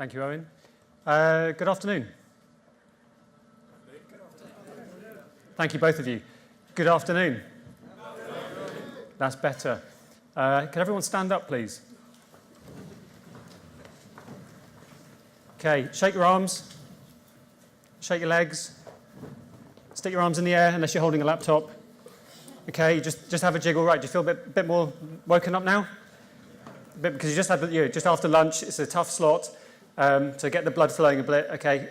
Thank you, Owen. Good afternoon. Thank you, both of you. Good afternoon. That's better. Can everyone stand up, please? Okay, shake your arms, shake your legs, stick your arms in the air unless you're holding a laptop. Okay, just have a jiggle. Right, do you feel a bit more woken up now? A bit, because you just had just after lunch. It's a tough slot, so get the blood flowing a bit. Okay,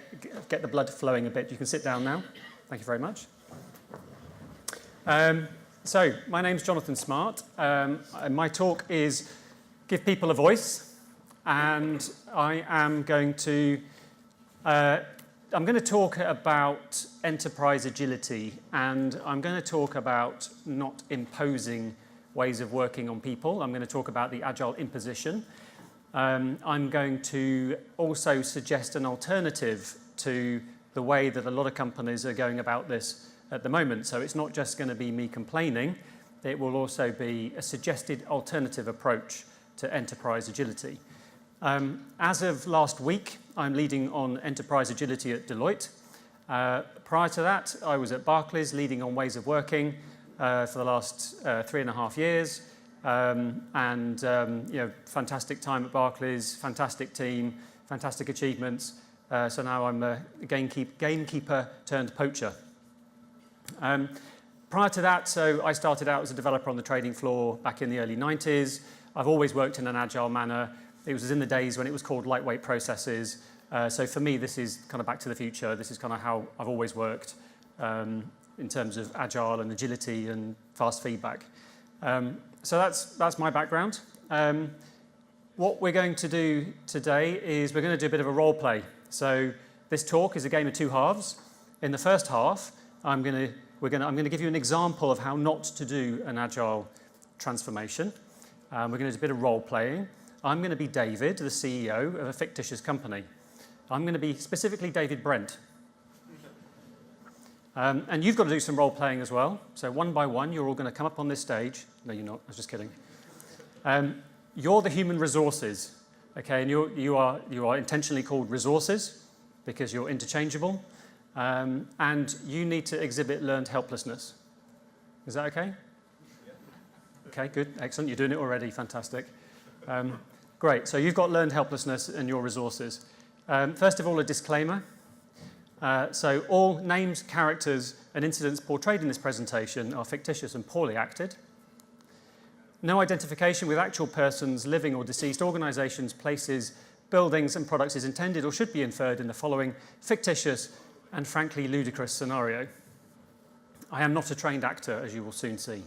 get the blood flowing a bit. You can sit down now. Thank you very much. So my name's Jonathan Smart. My talk is Give People a Voice, and I am going to talk about enterprise agility, and I'm going to talk about not imposing ways of working on people. I'm going to talk about the agile imposition. I'm going to also suggest an alternative to the way that a lot of companies are going about this at the moment. So it's not just going to be me complaining, it will also be a suggested alternative approach to enterprise agility. As of last week, I'm leading on enterprise agility at Deloitte. Prior to that, I was at Barclays leading on ways of working for the last 3.5 years. Fantastic time at Barclays, fantastic team, fantastic achievements. So now I'm a gamekeeper turned poacher. Prior to that, so I started out as a developer on the trading floor back in the early 90s. I've always worked in an agile manner. It was in the days when it was called lightweight processes. So for me, this is kind of back to the future. This is kind of how I've always worked in terms of agile and agility and fast feedback. So that's my background. What we're going to do today is we're going to do a bit of a role play. So this talk is a game of two halves. In the first half, I'm going to give you an example of how not to do an agile transformation. We're going to do a bit of role playing. I'm going to be David, the CEO of a fictitious company. I'm going to be specifically David Brent. And you've got to do some role playing as well. So one by one, you're all going to come up on this stage. No, you're not. I was just kidding. You're the human resources, okay? And you are intentionally called resources because you're interchangeable. And you need to exhibit learned helplessness. Is that okay? Okay, good, excellent. You're doing it already, fantastic. Great, so you've got learned helplessness and your resources. First of all, a disclaimer. So all names, characters, and incidents portrayed in this presentation are fictitious and poorly acted. No identification with actual persons, living or deceased, organizations, places, buildings, and products is intended or should be inferred in the following fictitious and frankly ludicrous scenario. I am not a trained actor, as you will soon see.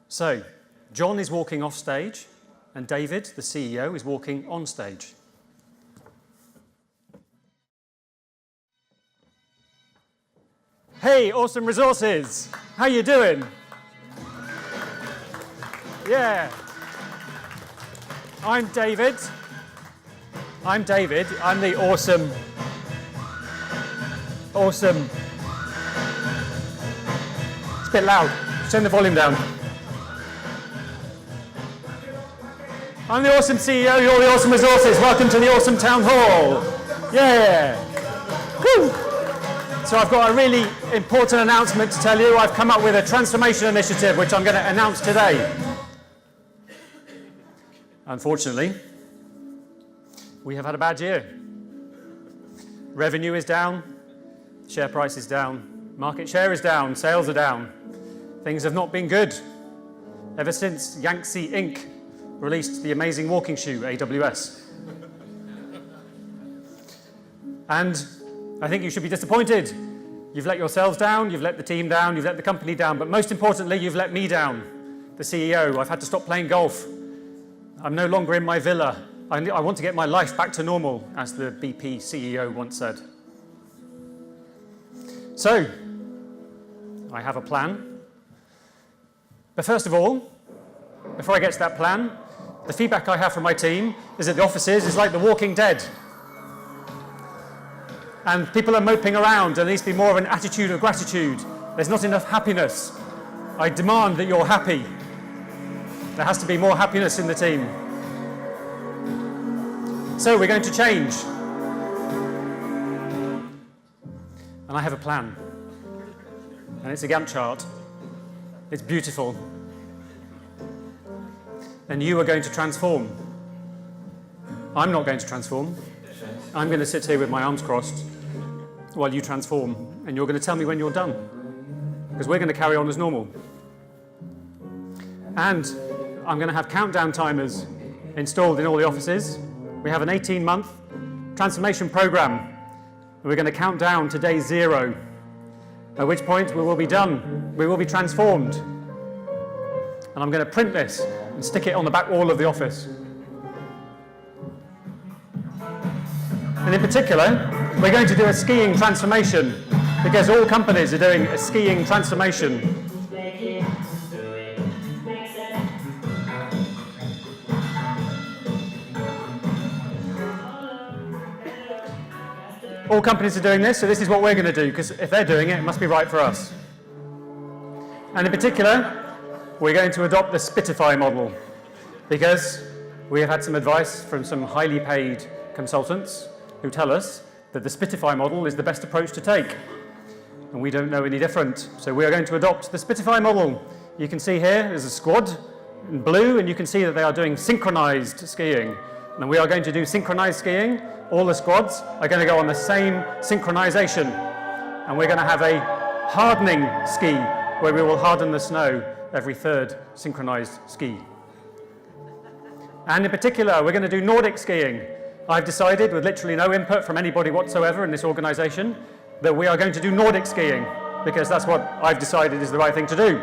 So, John is walking off stage, and David, the CEO, is walking on stage. Hey, awesome resources! How you doing? Yeah. I'm David. I'm the awesome. It's a bit loud. Turn the volume down. I'm the awesome CEO, you're the awesome resources. Welcome to the awesome town hall. Yeah. Woo. So I've got a really important announcement to tell you. I've come up with a transformation initiative, which I'm going to announce today. Unfortunately, we have had a bad year. Revenue is down. Share price is down, market share is down, sales are down. Things have not been good ever since Yangtze Inc. released the amazing walking shoe, AWS. And I think you should be disappointed. You've let yourselves down, you've let the team down, you've let the company down, but most importantly, you've let me down, the CEO. I've had to stop playing golf. I'm no longer in my villa. I want to get my life back to normal, as the BP CEO once said. So, I have a plan. But first of all, before I get to that plan, the feedback I have from my team is that the offices is like The Walking Dead. And people are moping around, and there needs to be more of an attitude of gratitude. There's not enough happiness. I demand that you're happy. There has to be more happiness in the team. So we're going to change. And I have a plan. And it's a Gantt chart. It's beautiful. And you are going to transform. I'm not going to transform. I'm going to sit here with my arms crossed while you transform. And you're going to tell me when you're done. Because we're going to carry on as normal. And I'm going to have countdown timers installed in all the offices. We have an 18-month transformation program. We're going to count down to day 0, at which point we will be done. We will be transformed. And I'm going to print this and stick it on the back wall of the office. And in particular, we're going to do a skiing transformation, because all companies are doing a skiing transformation. All companies are doing this, so this is what we're going to do, because if they're doing it, it must be right for us. And in particular, we're going to adopt the Spitify model, because we have had some advice from some highly paid consultants who tell us that the Spitify model is the best approach to take. And we don't know any different. So we are going to adopt the Spitify model. You can see here there's a squad in blue, and you can see that they are doing synchronized skiing. And we are going to do synchronized skiing. All the squads are going to go on the same synchronization. And we're going to have a hardening ski, where we will harden the snow every 3rd synchronized ski. And in particular, we're going to do Nordic skiing. I've decided, with literally no input from anybody whatsoever in this organization, that we are going to do Nordic skiing, because that's what I've decided is the right thing to do.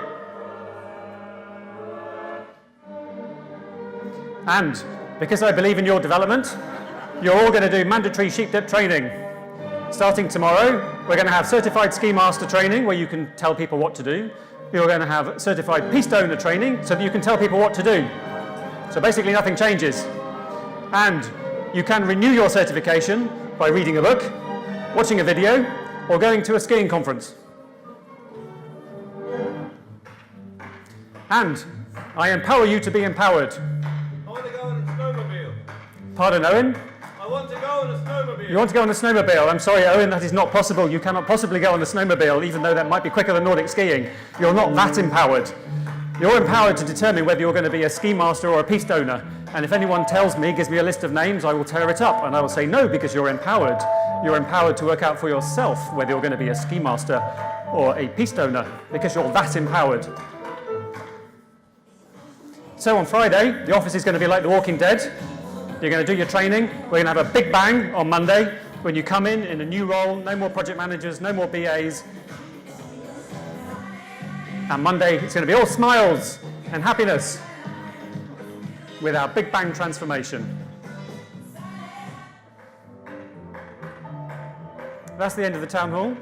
And because I believe in your development, you're all going to do mandatory sheep dip training. Starting tomorrow, we're going to have certified ski master training, where you can tell people what to do. You're going to have certified piste owner training, so that you can tell people what to do. So basically nothing changes. And you can renew your certification by reading a book, watching a video, or going to a skiing conference. And I empower you to be empowered. I want to go on a snowmobile. Pardon, Owen? I want to go on a snowmobile. You want to go on a snowmobile? I'm sorry, Owen, that is not possible. You cannot possibly go on a snowmobile, even though that might be quicker than Nordic skiing. You're not that empowered. You're empowered to determine whether you're going to be a ski master or a piste owner. And if anyone tells me, gives me a list of names, I will tear it up. And I will say no, because you're empowered. You're empowered to work out for yourself whether you're going to be a ski master or a piste owner, because you're that empowered. So on Friday, the office is going to be like The Walking Dead. You're going to do your training. We're going to have a big bang on Monday when you come in a new role. No more project managers, no more BAs. And Monday, it's going to be all smiles and happiness with our big bang transformation. That's the end of the town hall.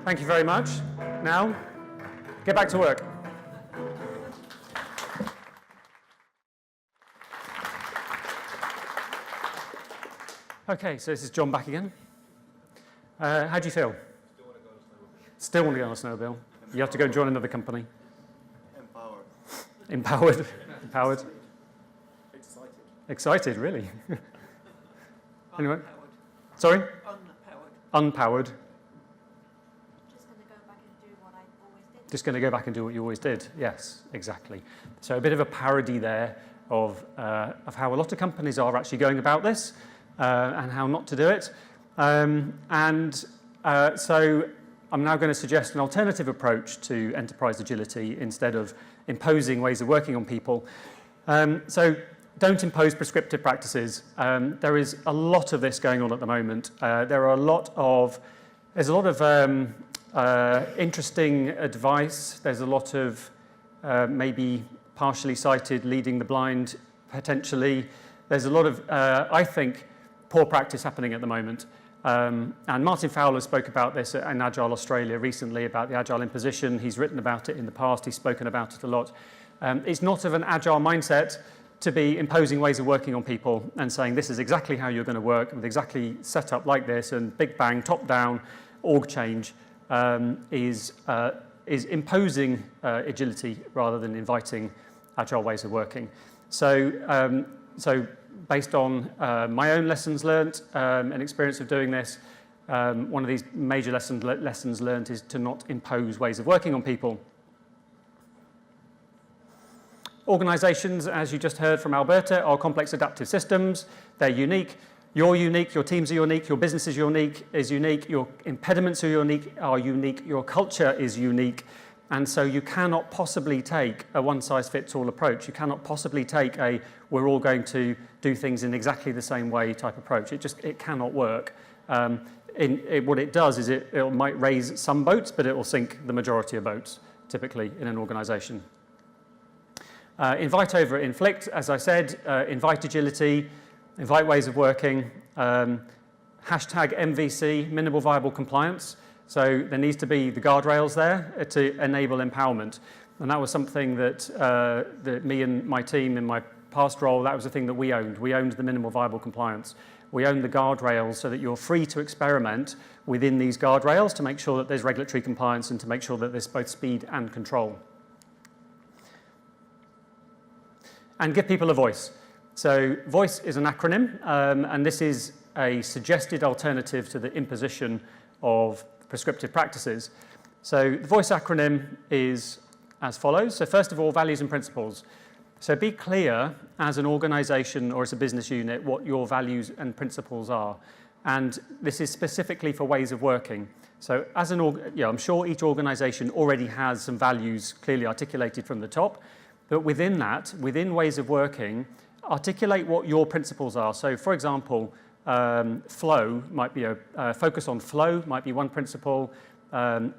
Thank you very much. Now, get back to work. Okay, so this is John back again. How do you feel? Still want to go on a snowmobile. You have to go and join another company. Empowered. Empowered. Empowered. Excited. Excited, really. Anyway. Unpowered. Sorry? Unpowered. Unpowered. Just going to go back and do what I always did. Just going to go back and do what you always did. Yes, exactly. So a bit of a parody there of how a lot of companies are actually going about this and how not to do it. So I'm now going to suggest an alternative approach to enterprise agility instead of imposing ways of working on people. So don't impose prescriptive practices. There is a lot of this going on at the moment. There's a lot of interesting advice. There's a lot of maybe partially sighted, leading the blind, potentially. There's a lot of, I think, poor practice happening at the moment. And Martin Fowler spoke about this in Agile Australia recently, about the Agile imposition. He's written about it in the past. He's spoken about it a lot. It's not of an Agile mindset to be imposing ways of working on people and saying this is exactly how you're going to work with exactly set up like this and big bang, top down, org change is imposing agility rather than inviting Agile ways of working. So based on my own lessons learnt and experience of doing this, one of these major lessons learned is to not impose ways of working on people. Organisations, as you just heard from Alberta, are complex adaptive systems. They're unique. You're unique, your teams are unique, your business is unique, your impediments are unique, your culture is unique. And so you cannot possibly take a one-size-fits-all approach. You cannot possibly take a we're all going to do things in exactly the same way type approach. It cannot work. What it does is it might raise some boats, but it will sink the majority of boats, typically, in an organisation. Invite over inflict, as I said, invite agility, invite ways of working, hashtag MVC, minimal viable compliance. So there needs to be the guardrails there to enable empowerment. And that was something that me and my team in my past role, that was the thing that we owned. We owned the minimal viable compliance. We owned the guardrails so that you're free to experiment within these guardrails to make sure that there's regulatory compliance and to make sure that there's both speed and control. And give people a voice. So voice is an acronym, and this is a suggested alternative to the imposition of prescriptive practices. So the voice acronym is as follows. So first of all, values and principles. So be clear as an organisation or as a business unit what your values and principles are. And this is specifically for ways of working. So as I'm sure each organisation already has some values clearly articulated from the top, but within that, within ways of working, articulate what your principles are. So for example, flow might be focus on flow might be one principle,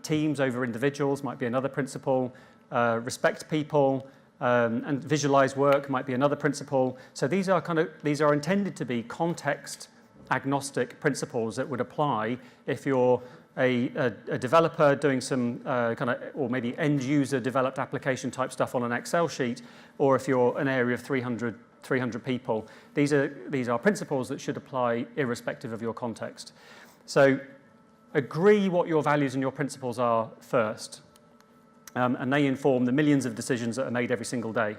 teams over individuals might be another principle, respect people and visualize work might be another principle. So these are intended to be context agnostic principles that would apply if you're a developer doing some or maybe end user developed application type stuff on an Excel sheet, or if you're an area of 300 people. These are principles that should apply irrespective of your context. So agree what your values and your principles are first, and they inform the millions of decisions that are made every single day.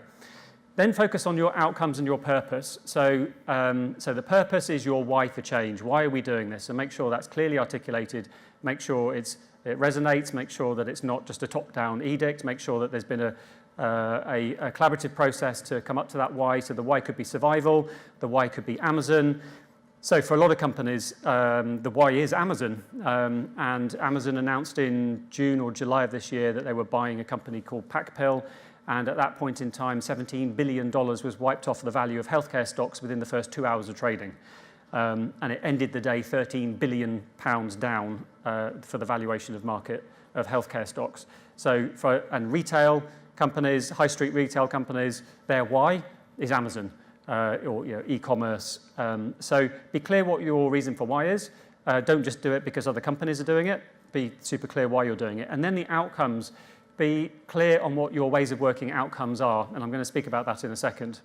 Then focus on your outcomes and your purpose. So the purpose is your why for change. Why are we doing this? And make sure that's clearly articulated. Make sure it resonates. Make sure that it's not just a top-down edict. Make sure that there's been a collaborative process to come up to that why. So the why could be survival. The why could be Amazon. So for a lot of companies, the why is Amazon. And Amazon announced in June or July of this year that they were buying a company called PackPill. And at that point in time, $17 billion was wiped off the value of healthcare stocks within the first 2 hours of trading. And it ended the day £13 billion down for the valuation of market of healthcare stocks. So and retail companies, high street retail companies, their why is Amazon or e-commerce. So be clear what your reason for why is. Don't just do it because other companies are doing it. Be super clear why you're doing it. And then the outcomes. Be clear on what your ways of working outcomes are, and I'm going to speak about that in a second.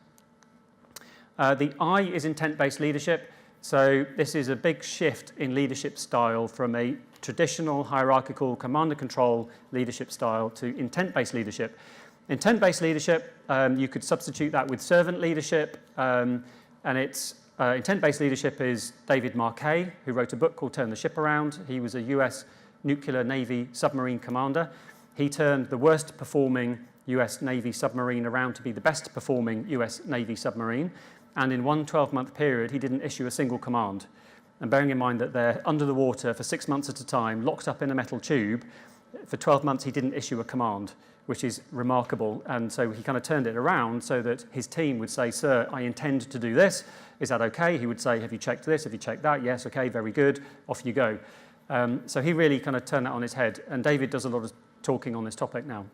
The I is intent-based leadership. So this is a big shift in leadership style from a traditional hierarchical command and control leadership style to intent-based leadership. Intent-based leadership, you could substitute that with servant leadership, and it's intent-based leadership is David Marquet, who wrote a book called Turn the Ship Around. He was a US nuclear Navy submarine commander. He turned the worst performing US Navy submarine around to be the best performing US Navy submarine. And in one 12-month period, he didn't issue a single command. And bearing in mind that they're under the water for 6 months at a time, locked up in a metal tube, for 12 months he didn't issue a command, which is remarkable. And so he kind of turned it around so that his team would say, "Sir, I intend to do this. Is that okay?" He would say, "Have you checked this? Have you checked that? Yes, okay, very good. Off you go." So he really kind of turned that on his head. And David does a lot of talking on this topic now.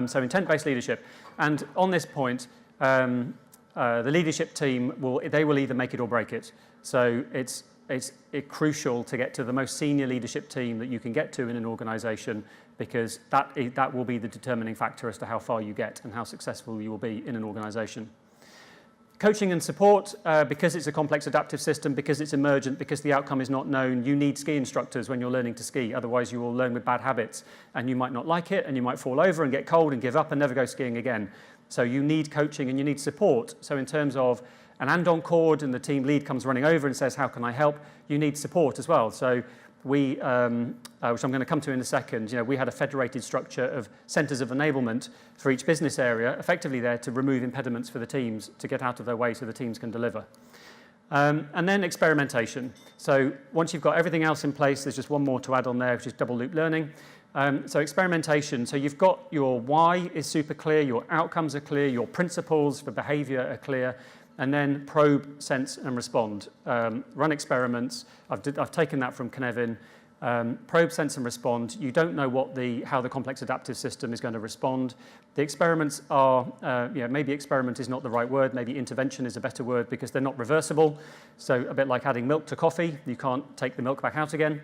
So intent-based leadership. And on this point, the leadership team will either make it or break it. So it's crucial to get to the most senior leadership team that you can get to in an organization, because that will be the determining factor as to how far you get and how successful you will be in an organization. Coaching and support, because it's a complex adaptive system, because it's emergent, because the outcome is not known, you need ski instructors when you're learning to ski. Otherwise, you will learn with bad habits, and you might not like it, and you might fall over and get cold and give up and never go skiing again. So you need coaching and you need support. So in terms of and on cord and the team lead comes running over and says, how can I help? You need support as well. So we, which I'm going to come to in a second, we had a federated structure of centres of enablement for each business area, effectively there to remove impediments for the teams to get out of their way so the teams can deliver. And then experimentation. So once you've got everything else in place, there's just one more to add on there, which is double loop learning. So experimentation, so you've got your why is super clear, your outcomes are clear, your principles for behavior are clear, and then probe, sense, and respond. Run experiments. I've taken that from Knevin. Probe, sense, and respond. You don't know how the complex adaptive system is going to respond. The experiments are, maybe experiment is not the right word, maybe intervention is a better word because they're not reversible. So a bit like adding milk to coffee, you can't take the milk back out again.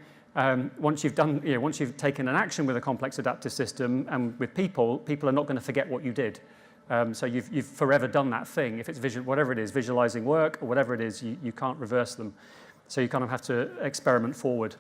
Once you've taken an action with a complex adaptive system and with people are not going to forget what you did. So you've forever done that thing. If it's whatever it is, visualizing work or whatever it is, you can't reverse them. So you kind of have to experiment forward.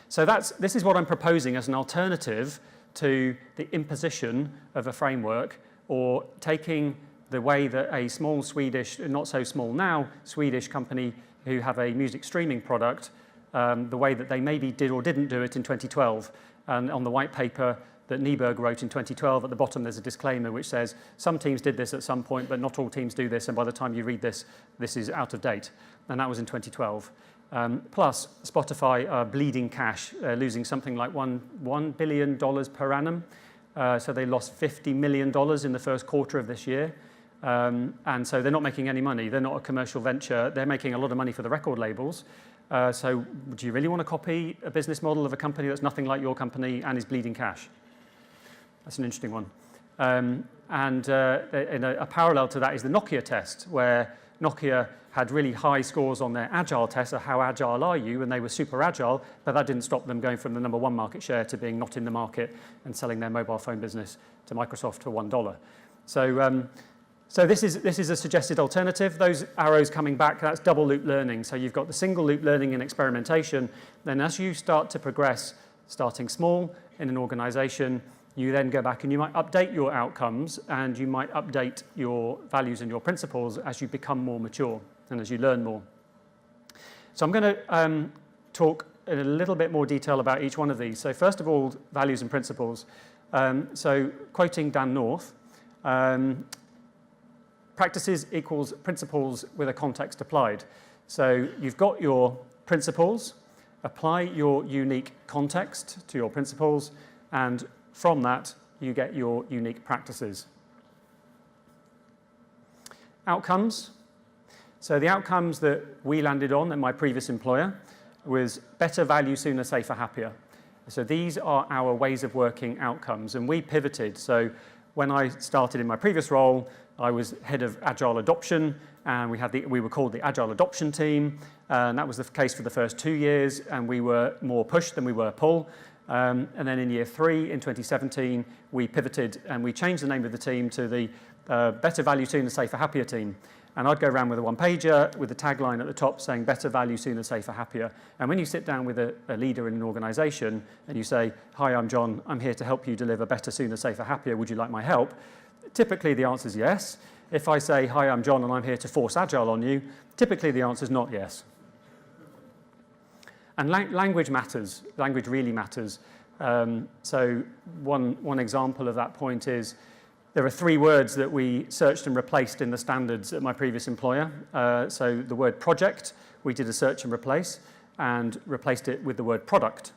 So this is what I'm proposing as an alternative to the imposition of a framework, or taking the way that a small Swedish, not so small now, Swedish company who have a music streaming product, the way that they maybe did or didn't do it in 2012. And on the white paper that Nyberg wrote in 2012, at the bottom there's a disclaimer which says, some teams did this at some point, but not all teams do this, and by the time you read this, this is out of date. And that was in 2012. Plus, Spotify are bleeding cash, losing something like $1 billion per annum. So they lost $50 million in the first quarter of this year. And so they're not making any money. They're not a commercial venture. They're making a lot of money for the record labels. So do you really want to copy a business model of a company that's nothing like your company and is bleeding cash? That's an interesting one. A parallel to that is the Nokia test, where Nokia had really high scores on their agile test of how agile are you, and they were super agile, but that didn't stop them going from the #1 market share to being not in the market and selling their mobile phone business to Microsoft for $1. So this is a suggested alternative. Those arrows coming back, that's double loop learning. So you've got the single loop learning and experimentation. Then as you start to progress, starting small in an organization, you then go back and you might update your outcomes and you might update your values and your principles as you become more mature and as you learn more. So I'm going to talk in a little bit more detail about each one of these. So first of all, values and principles. So quoting Dan North, practices equals principles with a context applied. So you've got your principles, apply your unique context to your principles, and from that, you get your unique practices. Outcomes. So the outcomes that we landed on at my previous employer was better, value, sooner, safer, happier. So these are our ways of working outcomes, and we pivoted. So when I started in my previous role, I was head of Agile Adoption, and we were called the Agile Adoption Team, and that was the case for the first 2 years, and we were more push than we were pull. And then in year 3, in 2017, we pivoted and we changed the name of the team to the Better Value Sooner, Safer, Happier team. And I'd go around with a one-pager with the tagline at the top saying Better Value Sooner, Safer, Happier. And when you sit down with a leader in an organization and you say, hi, I'm John, I'm here to help you deliver better, sooner, safer, happier, would you like my help? Typically the answer is yes. If I say, hi, I'm John and I'm here to force agile on you, typically the answer is not yes. And language matters. Language really matters. So one example of that point is there are 3 words that we searched and replaced in the standards at my previous employer. So the word project, we did a search and replace, and replaced it with the word product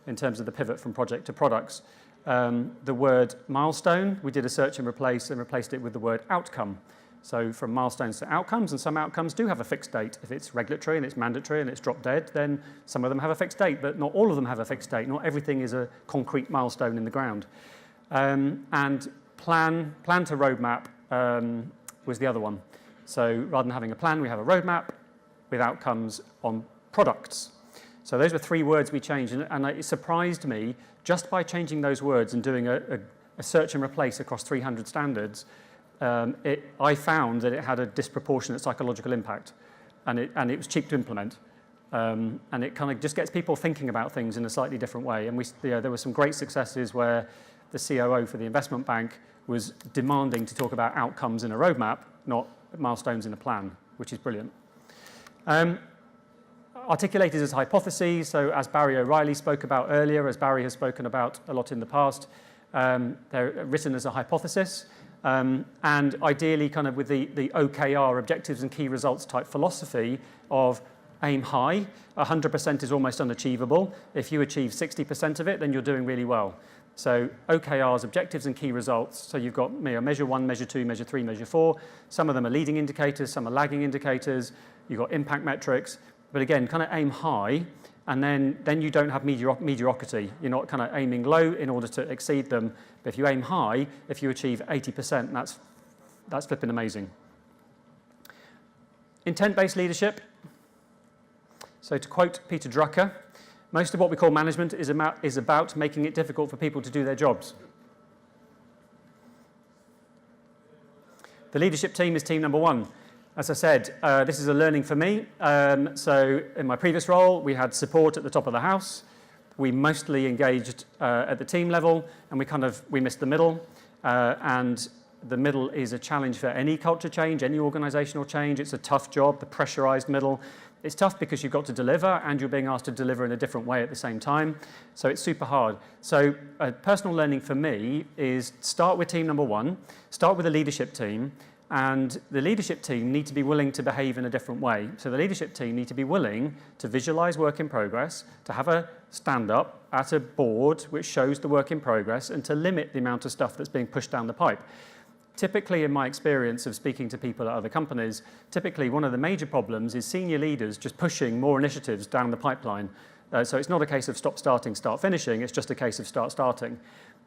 in terms of the pivot from project to products. The word milestone, we did a search and replaced it with the word outcome. So from milestones to outcomes, and some outcomes do have a fixed date. If it's regulatory and it's mandatory and it's drop dead, then some of them have a fixed date, but not all of them have a fixed date. Not everything is a concrete milestone in the ground. And plan to roadmap was the other one. So rather than having a plan, we have a roadmap with outcomes on products. So those were 3 words we changed, and it surprised me just by changing those words and doing a search and replace across 300 standards. I found that it had a disproportionate psychological impact, and it was cheap to implement, and it kind of just gets people thinking about things in a slightly different way. And there were some great successes where the COO for the investment bank was demanding to talk about outcomes in a roadmap, not milestones in a plan, which is brilliant. Articulated as hypotheses, so as Barry O'Reilly spoke about earlier, as Barry has spoken about a lot in the past, they're written as a hypothesis, and ideally kind of with the OKR, objectives and key results type philosophy of aim high. 100% is almost unachievable. If you achieve 60% of it, then you're doing really well. So OKRs, objectives and key results. So you've got measure 1, measure 2, measure 3, measure 4. Some of them are leading indicators, some are lagging indicators. You've got impact metrics. But again, kind of aim high, and then you don't have mediocrity. You're not kind of aiming low in order to exceed them. But if you aim high, if you achieve 80%, that's flipping amazing. Intent-based leadership. So to quote Peter Drucker, most of what we call management is about making it difficult for people to do their jobs. The leadership team is team number 1. As I said, this is a learning for me. So in my previous role, we had support at the top of the house. We mostly engaged at the team level, and we missed the middle. And the middle is a challenge for any culture change, any organizational change. It's a tough job, the pressurized middle. It's tough because you've got to deliver, and you're being asked to deliver in a different way at the same time. So it's super hard. So personal learning for me is start with team number 1, start with the leadership team, and the leadership team need to be willing to behave in a different way. So the leadership team need to be willing to visualize work in progress, to have a stand-up at a board which shows the work in progress, and to limit the amount of stuff that's being pushed down the pipe. Typically, in my experience of speaking to people at other companies, typically one of the major problems is senior leaders just pushing more initiatives down the pipeline. So it's not a case of stop starting, start finishing, it's just a case of start starting.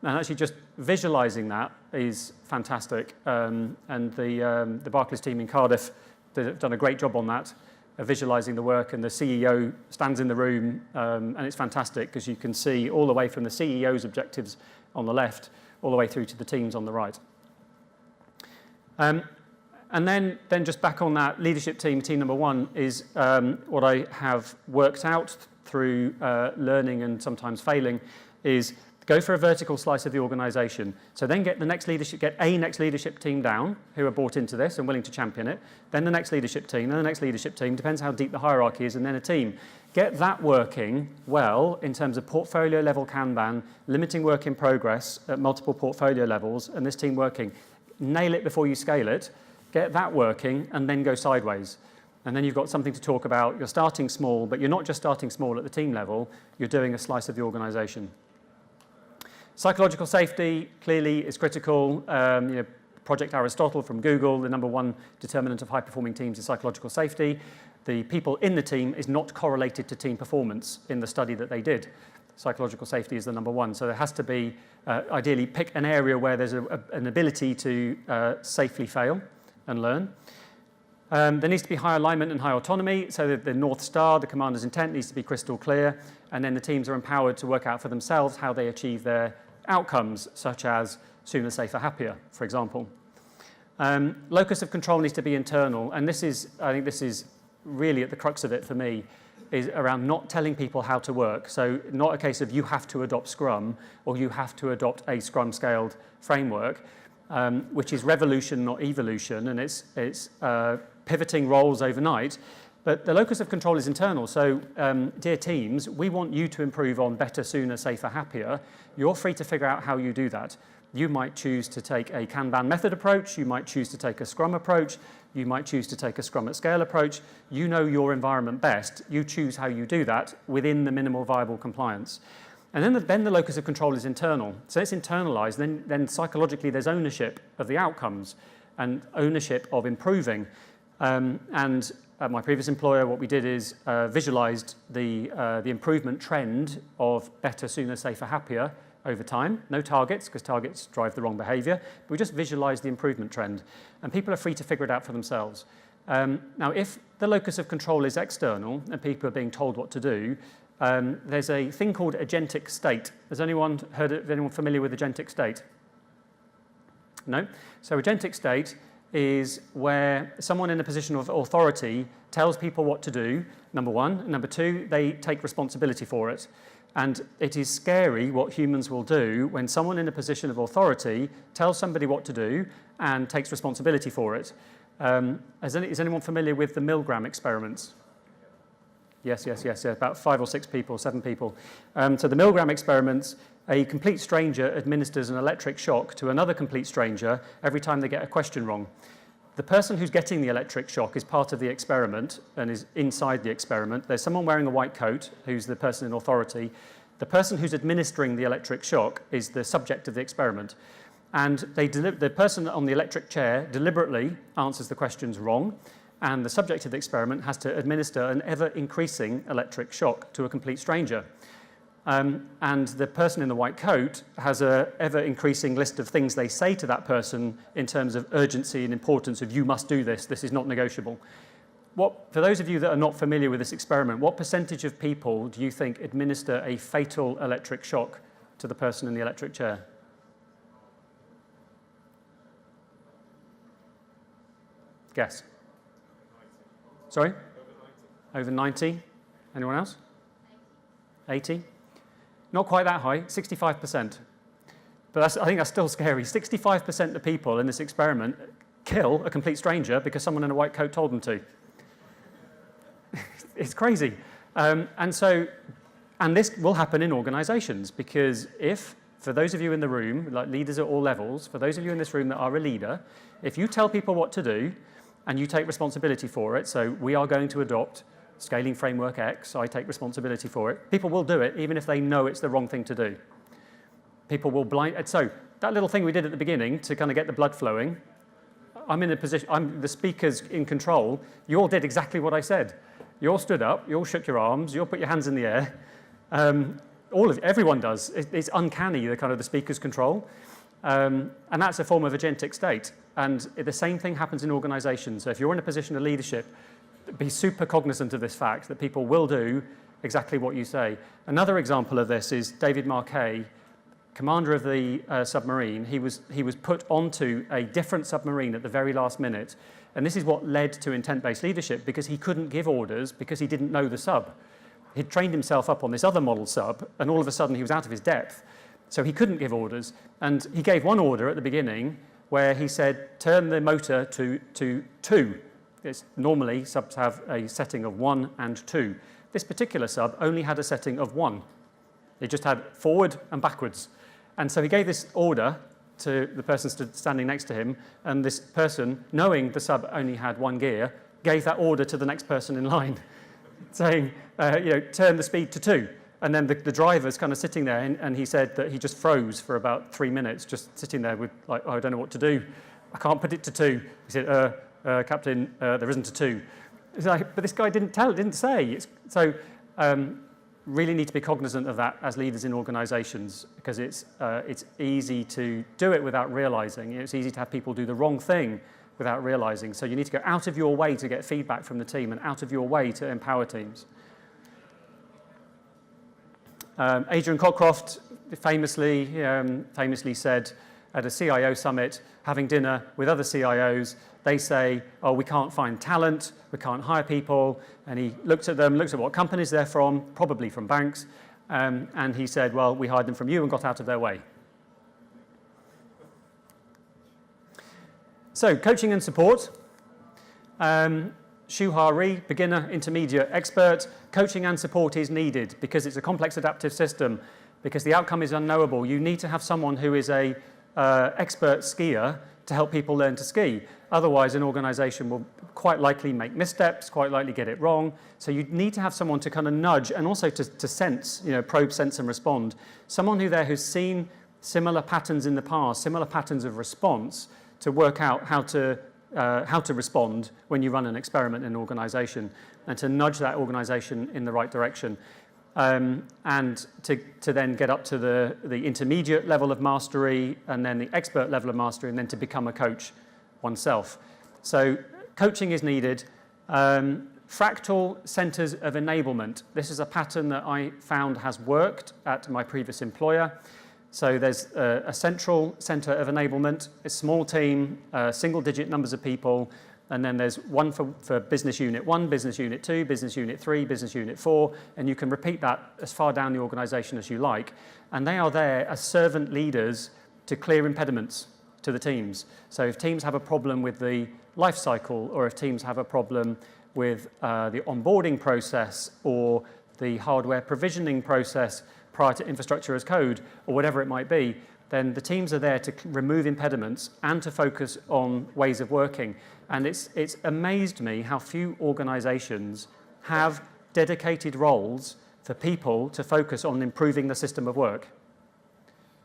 And actually just visualizing that is fantastic. And the Barclays team in Cardiff have done a great job on that, visualizing the work, and the CEO stands in the room, and it's fantastic because you can see all the way from the CEO's objectives on the left all the way through to the teams on the right. And then just back on that leadership team, team number 1 is what I have worked out through learning and sometimes failing is go for a vertical slice of the organization. So then get a next leadership team down who are bought into this and willing to champion it. Then the next leadership team, then the next leadership team, depends how deep the hierarchy is, and then a team. Get that working well in terms of portfolio level Kanban, limiting work in progress at multiple portfolio levels, and this team working. Nail it before you scale it, get that working, and then go sideways. And then you've got something to talk about. You're starting small, but you're not just starting small at the team level, you're doing a slice of the organization. Psychological safety clearly is critical. Project Aristotle from Google, the number 1 determinant of high-performing teams is psychological safety. The people in the team is not correlated to team performance in the study that they did. Psychological safety is the number 1. So there has to be, ideally, pick an area where there's an ability to safely fail and learn. There needs to be high alignment and high autonomy, so that the North Star, the commander's intent, needs to be crystal clear, and then the teams are empowered to work out for themselves how they achieve their outcomes, such as sooner, safer, happier, for example. Locus of control needs to be internal, and I think this is really at the crux of it for me, is around not telling people how to work. So not a case of you have to adopt Scrum or you have to adopt a Scrum scaled framework, which is revolution, not evolution, and it's pivoting roles overnight. But the locus of control is internal. So dear teams, we want you to improve on better, sooner, safer, happier. You're free to figure out how you do that. You might choose to take a Kanban method approach. You might choose to take a Scrum approach. You might choose to take a Scrum at scale approach. You know your environment best. You choose how you do that within the minimal viable compliance. And then the locus of control is internal. So it's internalized. Then psychologically there's ownership of the outcomes and ownership of improving. And at my previous employer, what we did is visualized the improvement trend of better, sooner, safer, happier over time. No targets, because targets drive the wrong behavior. But we just visualize the improvement trend. And people are free to figure it out for themselves. Now, if the locus of control is external and people are being told what to do, there's a thing called agentic state. Has anyone heard of anyone familiar with agentic state? No? So agentic state is where someone in a position of authority tells people what to do, number 1. And number 2, they take responsibility for it. And it is scary what humans will do when someone in a position of authority tells somebody what to do and takes responsibility for it. Is anyone familiar with the Milgram experiments? Yes, about 5 or 6 people, 7 people. So the Milgram experiments, a complete stranger administers an electric shock to another complete stranger every time they get a question wrong. The person who's getting the electric shock is part of the experiment and is inside the experiment. There's someone wearing a white coat who's the person in authority. The person who's administering the electric shock is the subject of the experiment. And the person on the electric chair deliberately answers the questions wrong, and the subject of the experiment has to administer an ever-increasing electric shock to a complete stranger. And the person in the white coat has an ever-increasing list of things they say to that person in terms of urgency and importance of, you must do this is not negotiable. For those of you that are not familiar with this experiment, what percentage of people do you think administer a fatal electric shock to the person in the electric chair? Guess. Sorry? Over 90. Anyone else? 80? Not quite that high, 65%. But I think that's still scary. 65% of people in this experiment kill a complete stranger because someone in a white coat told them to. It's crazy. And this will happen in organizations, because for those of you in the room, like leaders at all levels, for those of you in this room that are a leader, if you tell people what to do and you take responsibility for it, so we are going to adopt scaling framework X, I take responsibility for it, people will do it even if they know it's the wrong thing to do. People will so that little thing we did at the beginning to kind of get the blood flowing, I'm in a position, I'm the speaker's in control, you all did exactly what I said. You all stood up, you all shook your arms, you all put your hands in the air. Everyone does. It's uncanny, the speaker's control. And that's a form of agentic state. And the same thing happens in organizations. So if you're in a position of leadership, be super cognizant of this fact that people will do exactly what you say. Another example of this is David Marquet, commander of the submarine. He was put onto a different submarine at the very last minute. And this is what led to intent-based leadership, because he couldn't give orders because he didn't know the sub. He'd trained himself up on this other model sub, and all of a sudden he was out of his depth. So he couldn't give orders. And he gave one order at the beginning where he said, turn the motor to 2. Normally, subs have a setting of 1 and 2. This particular sub only had a setting of 1. It just had forward and backwards. And so he gave this order to the person standing next to him, and this person, knowing the sub only had 1 gear, gave that order to the next person in line, saying, turn the speed to 2. And then the driver's kind of sitting there, and he said that he just froze for about 3 minutes, just sitting there with, I don't know what to do. I can't put it to 2. He said, Captain, there isn't a 2. It's like, but this guy didn't say. Really need to be cognizant of that as leaders in organizations, because it's easy to do it without realizing. It's easy to have people do the wrong thing without realizing. So you need to go out of your way to get feedback from the team and out of your way to empower teams. Adrian Cockcroft famously said at a CIO summit, having dinner with other CIOs, they say, oh, we can't find talent, we can't hire people. And he looked at what companies they're from, probably from banks. And he said, well, we hired them from you and got out of their way. So coaching and support. Shuha Ri, beginner, intermediate, expert. Coaching and support is needed because it's a complex adaptive system, because the outcome is unknowable. You need to have someone who is a expert skier to help people learn to ski. Otherwise, an organization will quite likely make missteps, quite likely get it wrong. So you need to have someone to kind of nudge and also to sense, probe, sense, and respond. Someone who's seen similar patterns in the past, similar patterns of response, to work out how to respond when you run an experiment in an organization, and to nudge that organization in the right direction. And to then get up to the intermediate level of mastery, and then the expert level of mastery, and then to become a coach oneself. So coaching is needed. Fractal centers of enablement. This is a pattern that I found has worked at my previous employer. So there's a central center of enablement, a small team, single-digit numbers of people, and then there's one for business unit 1, business unit 2, business unit 3, business unit 4, and you can repeat that as far down the organization as you like. And they are there as servant leaders to clear impediments to the teams. So if teams have a problem with the life cycle, or if teams have a problem with the onboarding process or the hardware provisioning process prior to infrastructure as code, or whatever it might be, then the teams are there to remove impediments and to focus on ways of working. And it's amazed me how few organizations have dedicated roles for people to focus on improving the system of work.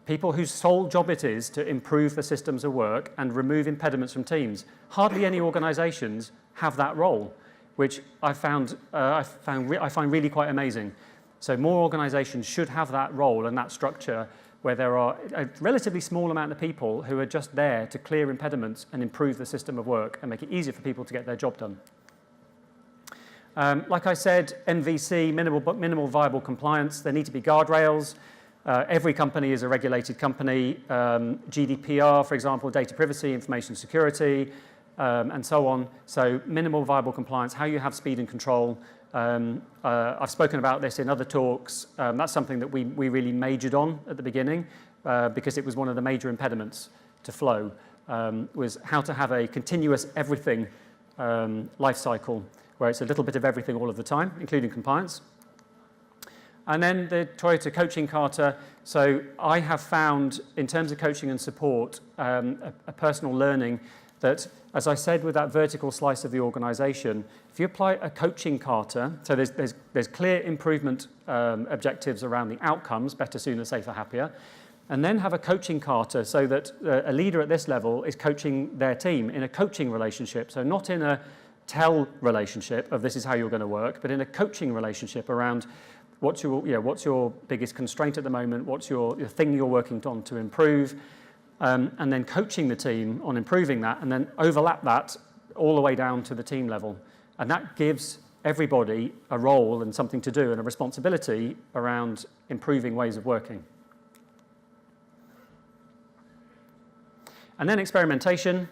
People whose sole job it is to improve the systems of work and remove impediments from teams. Hardly any organizations have that role, which I find really quite amazing. So more organizations should have that role and that structure where there are a relatively small amount of people who are just there to clear impediments and improve the system of work and make it easier for people to get their job done. Like I said, MVC, minimal viable compliance, there need to be guardrails. Every company is a regulated company. GDPR, for example, data privacy, information security, and so on. So minimal viable compliance, how you have speed and control. I've spoken about this in other talks. That's something that we really majored on at the beginning because it was one of the major impediments to flow, was how to have a continuous everything life cycle where it's a little bit of everything all of the time, including compliance. And then the Toyota coaching kata. So I have found, in terms of coaching and support, a personal learning that, as I said with that vertical slice of the organization, if you apply a coaching kata, so there's clear improvement objectives around the outcomes, better, sooner, safer, happier, and then have a coaching kata so that a leader at this level is coaching their team in a coaching relationship, so not in a tell relationship of this is how you're going to work, but in a coaching relationship around what's your biggest constraint at the moment, what's your thing you're working on to improve, and then coaching the team on improving that, and then overlap that all the way down to the team level. And that gives everybody a role and something to do and a responsibility around improving ways of working. And then experimentation.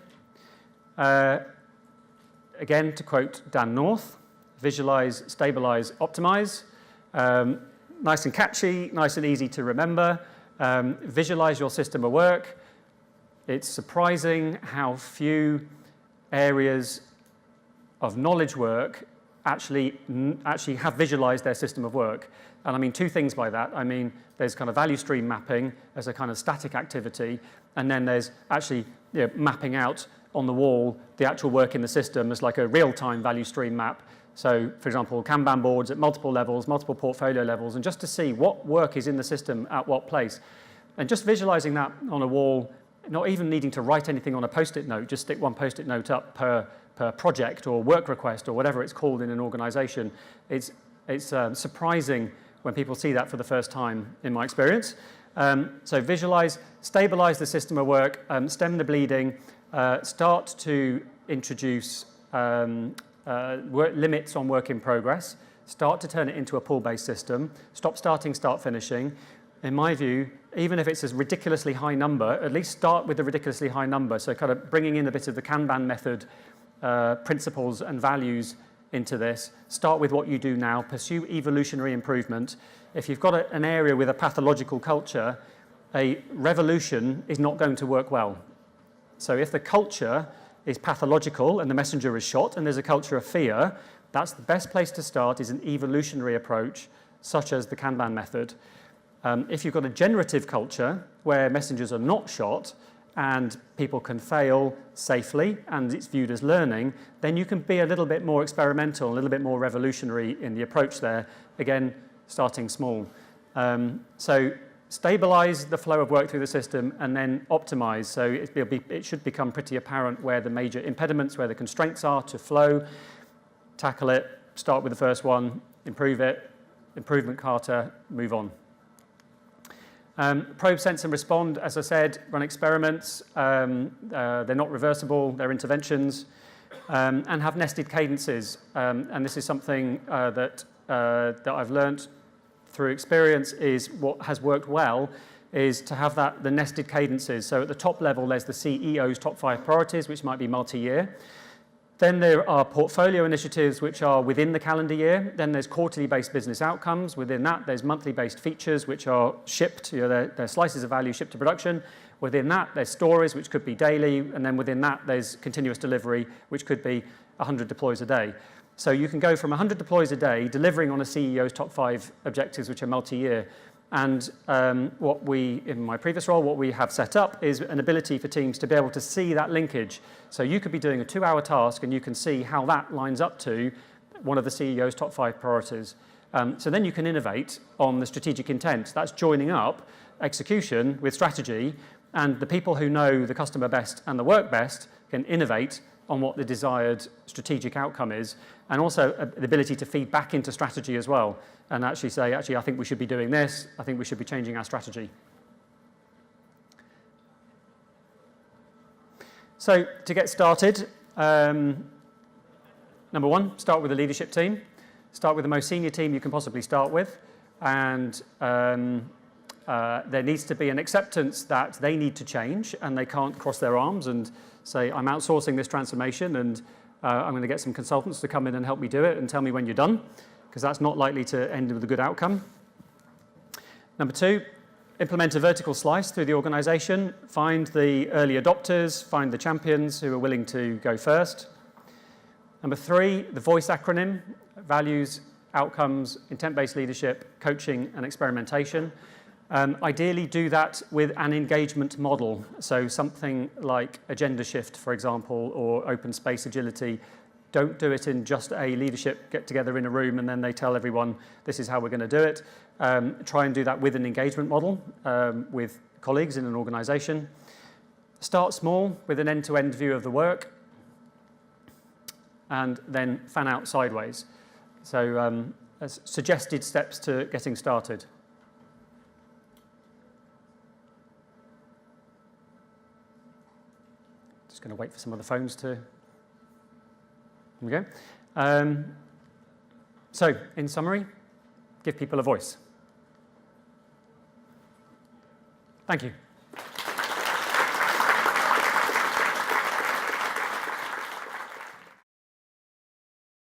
Again, to quote Dan North, visualize, stabilize, optimize. Nice and catchy, nice and easy to remember. Visualize your system of work. It's surprising how few areas of knowledge work actually have visualized their system of work. And I mean two things by that. I mean, there's kind of value stream mapping as a kind of static activity, and then there's actually mapping out on the wall the actual work in the system as like a real-time value stream map. So, for example, Kanban boards at multiple levels, multiple portfolio levels, and just to see what work is in the system at what place. And just visualizing that on a wall, not even needing to write anything on a post-it note, just stick one post-it note up per project or work request or whatever it's called in an organization. It's surprising when people see that for the first time, in my experience. So visualize, stabilize the system of work, stem the bleeding, start to introduce limits on work in progress, start to turn it into a pull-based system, stop starting, start finishing. In my view, even if it's a ridiculously high number, at least start with a ridiculously high number. So kind of bringing in a bit of the Kanban method principles and values into this. Start with what you do now, pursue evolutionary improvement. If you've got an area with a pathological culture, a revolution is not going to work well. So if the culture is pathological and the messenger is shot and there's a culture of fear, that's the best place to start, is an evolutionary approach such as the Kanban method. If you've got a generative culture where messengers are not shot and people can fail safely and it's viewed as learning, then you can be a little bit more experimental, a little bit more revolutionary in the approach there, again, starting small. So stabilize the flow of work through the system and then optimize. So it should become pretty apparent where the major impediments, where the constraints are to flow, tackle it, start with the first one, improve it, improvement kata, move on. Probe, sense and respond, as I said, run experiments. They're not reversible, they're interventions, and have nested cadences. And this is something that I've learned through experience, is what has worked well is to have the nested cadences. So at the top level, there's the CEO's top 5 priorities, which might be multi-year. Then there are portfolio initiatives which are within the calendar year. Then there's quarterly-based business outcomes. Within that, there's monthly-based features which are shipped, they're slices of value shipped to production. Within that, there's stories, which could be daily. And then within that, there's continuous delivery, which could be 100 deploys a day. So you can go from 100 deploys a day, delivering on a CEO's top 5 objectives, which are multi-year. And in my previous role, what we have set up is an ability for teams to be able to see that linkage. So you could be doing a 2-hour task, and you can see how that lines up to one of the CEO's top 5 priorities. So then you can innovate on the strategic intent. That's joining up execution with strategy, and the people who know the customer best and the work best can innovate on what the desired strategic outcome is, and also the ability to feed back into strategy as well, and actually say, I think we should be doing this, I think we should be changing our strategy. So to get started, number one, start with the leadership team. Start with the most senior team you can possibly start with, and there needs to be an acceptance that they need to change, and they can't cross their arms and say, I'm outsourcing this transformation, and I'm going to get some consultants to come in and help me do it and tell me when you're done, because that's not likely to end with a good outcome. Number two, implement a vertical slice through the organization. Find the early adopters, find the champions who are willing to go first. Number three, the VOICE acronym: values, outcomes, intent-based leadership, coaching, and experimentation. Ideally do that with an engagement model, so something like agenda shift, for example, or open space agility. Don't do it in just a leadership get together in a room and then they tell everyone this is how we're going to do it. Try and do that with an engagement model with colleagues in an organization. Start small with an end-to-end view of the work, and then fan out sideways. So as suggested steps to getting started. Just going to wait for some of the phones to... Here we go. So, in summary, give people a voice. Thank you.